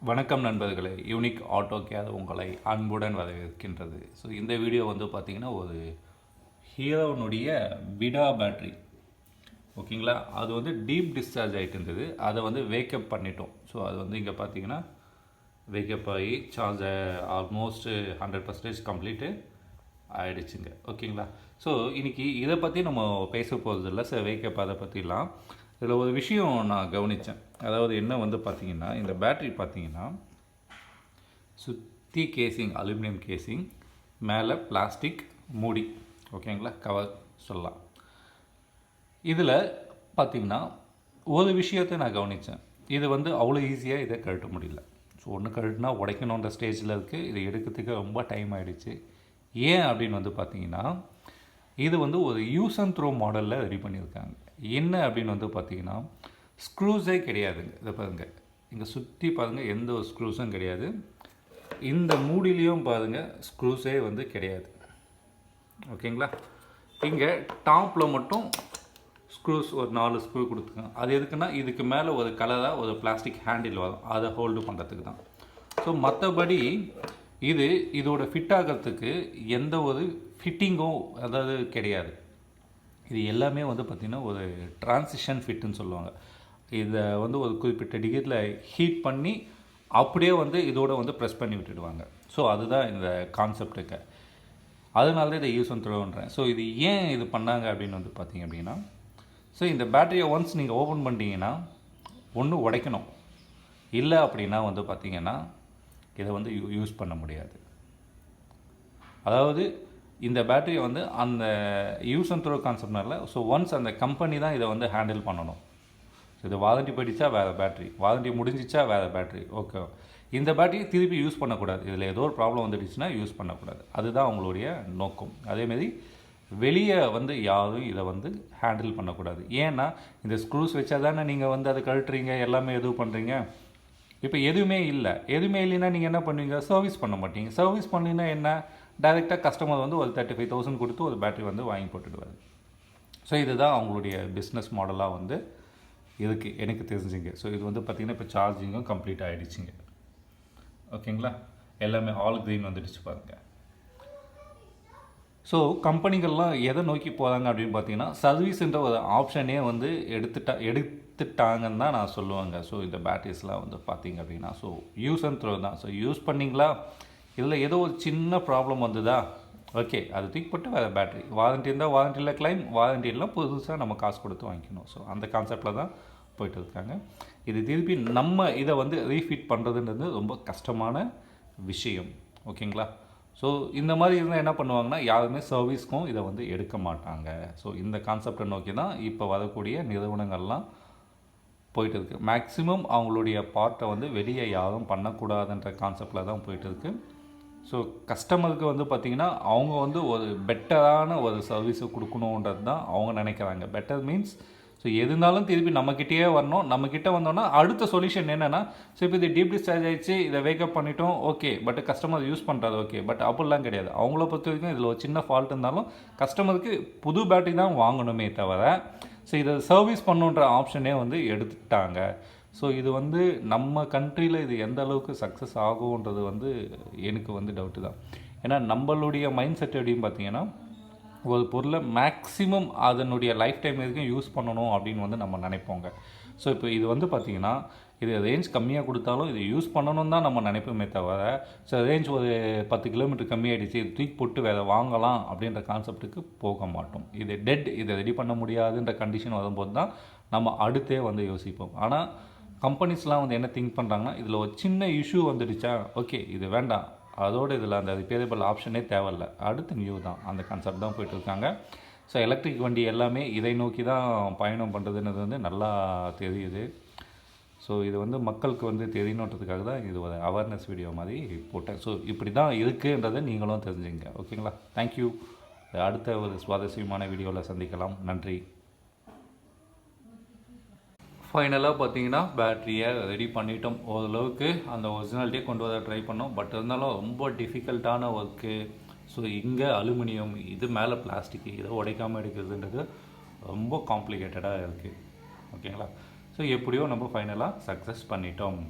வணக்கம் நண்பர்களே, unique auto care உங்களை அன்புடன் வரவேற்கின்றது. ஸோ இந்த வீடியோ வந்து பார்த்திங்கன்னா ஒரு ஹீரோனுடைய விடா பேட்ரி ஓகேங்களா. அது வந்து டீப் டிஸ்சார்ஜ் ஆகிட்டு இருந்தது. அதை வந்து வேக்கப் பண்ணிட்டோம். ஸோ அது வந்து இங்கே பார்த்தீங்கன்னா வேக்கப் ஆகி சார்ஜ் ஆல்மோஸ்ட் 100% கம்ப்ளீட்டு ஆகிடுச்சுங்க. ஓகேங்களா. ஸோ இன்றைக்கி இதை பற்றி நம்ம பேச போகிறது இல்லை சார், வேக்கப் அதை பற்றிலாம். இதில் ஒரு விஷயம் நான் கவனித்தேன். அதாவது என்ன வந்து பார்த்திங்கன்னா, இந்த பேட்ரி பார்த்திங்கன்னா சுற்றி கேசிங் அலுமினியம் கேசிங், மேலே பிளாஸ்டிக் மூடி, ஓகேங்களா, கவர் சொல்லலாம். இதில் பார்த்திங்கன்னா ஒரு விஷயத்தை நான் கவனித்தேன். இது வந்து அவ்வளோ ஈஸியாக இதை கழட்ட முடியல. ஸோ ஒன்று கழட்டினா உடைக்கணுன்ற ஸ்டேஜில் இருக்குது. இதை எடுக்கிறதுக்கு ரொம்ப டைம் ஆகிடுச்சு. ஏன் அப்படின்னு வந்து பார்த்திங்கன்னா, இது வந்து ஒரு யூஸ் அண்ட் த்ரோ மாடலில் ரெடி பண்ணியிருக்காங்க. என்ன அப்படின்னு வந்து பார்த்திங்கன்னா, ஸ்க்ரூஸே கிடையாதுங்க. இதை பாருங்கள், இங்கே சுற்றி பாருங்கள், எந்த ஒரு ஸ்க்ரூஸும் கிடையாது. இந்த மூடிலையும் பாருங்கள், ஸ்க்ரூஸே வந்து கிடையாது. ஓகேங்களா. இங்கே டாப்பில் மட்டும் ஸ்க்ரூஸ் ஒரு 4 ஸ்க்ரூ கொடுத்துருக்காங்க. அது எதுக்குன்னா, இதுக்கு மேலே ஒரு கலராக ஒரு பிளாஸ்டிக் ஹேண்டில் வரும், அதை ஹோல்டு பண்ணுறதுக்கு தான். ஸோ மற்றபடி இதோட ஃபிட் ஆகிறதுக்கு எந்த ஒரு ஃபிட்டிங்கும் அதாவது கிடையாது. இது எல்லாமே வந்து பார்த்திங்கன்னா ஒரு டிரான்சிஷன் ஃபிட்டுன்னு சொல்லுவாங்க. இதை வந்து ஒரு குறிப்பிட்ட டிகிரியில் ஹீட் பண்ணி அப்படியே வந்து இதோட வந்து ப்ரெஸ் பண்ணி விட்டுடுவாங்க. ஸோ அதுதான் இந்த கான்செப்டுக்கு. அதனால தான் இதை யூஸ் அண்ட் த்ரோன்றேன். ஸோ இது ஏன் இது பண்ணாங்க அப்படின்னு வந்து பார்த்திங்க அப்படின்னா, ஸோ இந்த பேட்டரியை ஒன்ஸ் நீங்கள் ஓப்பன் பண்ணிட்டீங்கன்னா ஒன்று உடைக்கணும், இல்லை அப்படின்னா வந்து பார்த்திங்கன்னா இதை வந்து யூஸ் பண்ண முடியாது. அதாவது இந்த பேட்டரியை வந்து அந்த யூஸ் அண்ட் த்ரோ கான்செப்ட்னால, ஸோ ஒன்ஸ் அந்த கம்பெனி தான் இதை வந்து ஹேண்டில் பண்ணணும். ஸோ இது வாரண்டி போயிடுச்சா வேறு பேட்ரி, வாரண்டி முடிஞ்சிச்சா வேறு பேட்ரி, ஓகே. இந்த பேட்டரியை திருப்பி யூஸ் பண்ணக்கூடாது. இதில் ஏதோ ஒரு ப்ராப்ளம் வந்துடுச்சுன்னா யூஸ் பண்ணக்கூடாது. அதுதான் அவங்களுடைய நோக்கம். அதேமாரி வெளியே வந்து யாரும் இதை வந்து ஹேண்டில் பண்ணக்கூடாது. ஏன்னா இந்த ஸ்க்ரூஸ் வச்சா தானே நீங்கள் வந்து அதை கழட்டுறீங்க, எல்லாமே எதுவும் பண்ணுறீங்க. இப்போ எதுவுமே இல்லைன்னா நீங்கள் என்ன பண்ணுவீங்க, சர்வீஸ் பண்ண மாட்டீங்க. சர்வீஸ் பண்ணினா என்ன, டைரெக்டாக கஸ்டமர் வந்து ஒரு 35,000 கொடுத்து ஒரு பேட்டரி வந்து வாங்கி போட்டுடுவார். ஸோ இதுதான் அவங்களுடைய பிஸ்னஸ் மாடலாக வந்து இருக்குது எனக்கு தெரிஞ்சுங்க. ஸோ இது வந்து பார்த்திங்கன்னா இப்போ சார்ஜிங்கும் கம்ப்ளீட் ஆகிடுச்சிங்க. ஓகேங்களா. எல்லாமே ஆல் க்ரீன் வந்துடுச்சு பாருங்கள். ஸோ கம்பெனிகள்லாம் எதை நோக்கி போகிறாங்க அப்படின்னு பார்த்தீங்கன்னா, சர்வீஸுன்ற ஒரு ஆப்ஷனே வந்து எடுத்துட்டாங்கன்னு தான் நான் சொல்லுவாங்க. ஸோ இந்த பேட்டரிஸ்லாம் வந்து பார்த்திங்க அப்படின்னா, ஸோ யூஸ் அண்ட் த்ரோ தான். ஸோ யூஸ் பண்ணிங்களா, இதில் ஏதோ ஒரு சின்ன ப்ராப்ளம் வந்ததா, ஓகே, அது தூக்கி போட்டு வேறு பேட்டரி, வாரண்ட்டி இருந்தால் வாரண்ட்டியில் கிளைம், வாரண்ட்டி எல்லாம் புதுசாக நம்ம காசு கொடுத்து வாங்கிக்கணும். ஸோ அந்த கான்செப்டில் தான் போயிட்டு இருக்காங்க. இது திருப்பி நம்ம இதை வந்து ரீஃபிட் பண்ணுறதுன்றது ரொம்ப கஷ்டமான விஷயம். ஓகேங்களா. ஸோ இந்த மாதிரி இருந்தால் என்ன பண்ணுவாங்கன்னா, யாருமே சர்வீஸ்க்கும் இதை வந்து எடுக்க மாட்டாங்க. ஸோ இந்த கான்செப்டை நோக்கி தான் இப்போ வரக்கூடிய நிறுவனங்கள்லாம் போயிட்டு இருக்குது. மேக்ஸிமம் அவங்களுடைய பார்ட்டை வந்து வெளியே யாரும் பண்ணக்கூடாதுன்ற கான்செப்டில் தான் போயிட்டு இருக்குது. ஸோ கஸ்டமருக்கு வந்து பார்த்திங்கன்னா அவங்க வந்து ஒரு பெட்டரான ஒரு சர்வீஸை கொடுக்கணுன்றது தான் அவங்க நினைக்கிறாங்க. பெட்டர் மீன்ஸ், ஸோ எதுனாலும் திருப்பி நம்மக்கிட்டே வரணும். நம்மக்கிட்ட வந்தோன்னா அடுத்த சொல்யூஷன் என்னென்னா, ஸோ இப்போ இது டீப் டிஸ்சார்ஜ் ஆகிடுச்சு, இதை வேக்கப் பண்ணிட்டோம், ஓகே, பட் கஸ்டமர் யூஸ் பண்ணுறது ஓகே. பட் அப்படிலாம் கிடையாது. அவங்கள பொறுத்த வரைக்கும் இதில் ஒரு சின்ன ஃபால்ட் இருந்தாலும் கஸ்டமருக்கு புது பேட்டரி தான் வாங்கணுமே தவிர, ஸோ இதை சர்வீஸ் பண்ணுன்ற ஆப்ஷனே வந்து எடுத்துட்டாங்க. ஸோ இது வந்து நம்ம கண்ட்ரியில் இது எந்த அளவுக்கு சக்ஸஸ் ஆகுன்றது வந்து எனக்கு வந்து டவுட்டு தான். ஏன்னா நம்மளுடைய மைண்ட் செட் எப்படின்னு பார்த்தீங்கன்னா, ஒரு பொருளை மேக்ஸிமம் அதனுடைய லைஃப் டைம் வரைக்கும் யூஸ் பண்ணணும் அப்படின்னு வந்து நம்ம நினைப்போங்க. ஸோ இப்போ இது வந்து பார்த்திங்கன்னா, இது ரேஞ்ச் கம்மியாக கொடுத்தாலும் இது யூஸ் பண்ணணும் தான் நம்ம நினைப்போமே தவிர, ஸோ ரேஞ்ச் ஒரு 10 கிலோமீட்டர் கம்மியாகிடுச்சு, இது தூக்கி போட்டு வேறு வாங்கலாம் அப்படின்ற கான்செப்ட்டுக்கு போக மாட்டோம். இது டெட், இதை ரெடி பண்ண முடியாதுன்ற கண்டிஷன் வரும்போது தான் நம்ம அடுத்தே வந்து யோசிப்போம். ஆனால் கம்பெனிஸ்லாம் வந்து என்ன திங்க் பண்ணுறாங்கன்னா, இதில் ஒரு சின்ன இஷ்யூ வந்துடுச்சா, ஓகே இது வேண்டாம், அதோடு இதில் அந்த ரிப்பேரபிள் ஆப்ஷனே தேவையில்லை, அடுத்து நியூ தான், அந்த கான்செப்ட் தான் போயிட்டுருக்காங்க. ஸோ எலக்ட்ரிக் வண்டி எல்லாமே இதை நோக்கி தான் பயணம் பண்ணுறதுன்றது வந்து நல்லா தெரியுது. ஸோ இது வந்து மக்களுக்கு வந்து தெரியணுன்றதுக்காக தான் இது ஒரு அவேர்னஸ் வீடியோ மாதிரி போட்டேன். ஸோ இப்படி தான் இருக்குன்றதை நீங்களும் தெரிஞ்சுங்க. ஓகேங்களா. தேங்க்யூ. அடுத்த ஒரு சுவாரஸ்யமான வீடியோவில் சந்திக்கலாம். நன்றி. ஃபைனலாக பார்த்தீங்கன்னா பேட்டரியை ரெடி பண்ணிட்டோம். ஓரளவுக்கு அந்த ஒரிஜினாலிட்டியே கொண்டு வர ட்ரை பண்ணோம். பட் இருந்தாலும் ரொம்ப டிஃபிகல்ட்டான ஒர்க்கு. ஸோ இங்கே அலுமினியம், இது மேலே பிளாஸ்டிக்கு, இதை உடைக்காமல் எடுக்கிறதுன்றது ரொம்ப காம்ப்ளிகேட்டடாக இருக்குது. ஓகேங்களா. ஸோ எப்படியோ நம்ம ஃபைனலாக சக்ஸஸ் பண்ணிட்டோம்.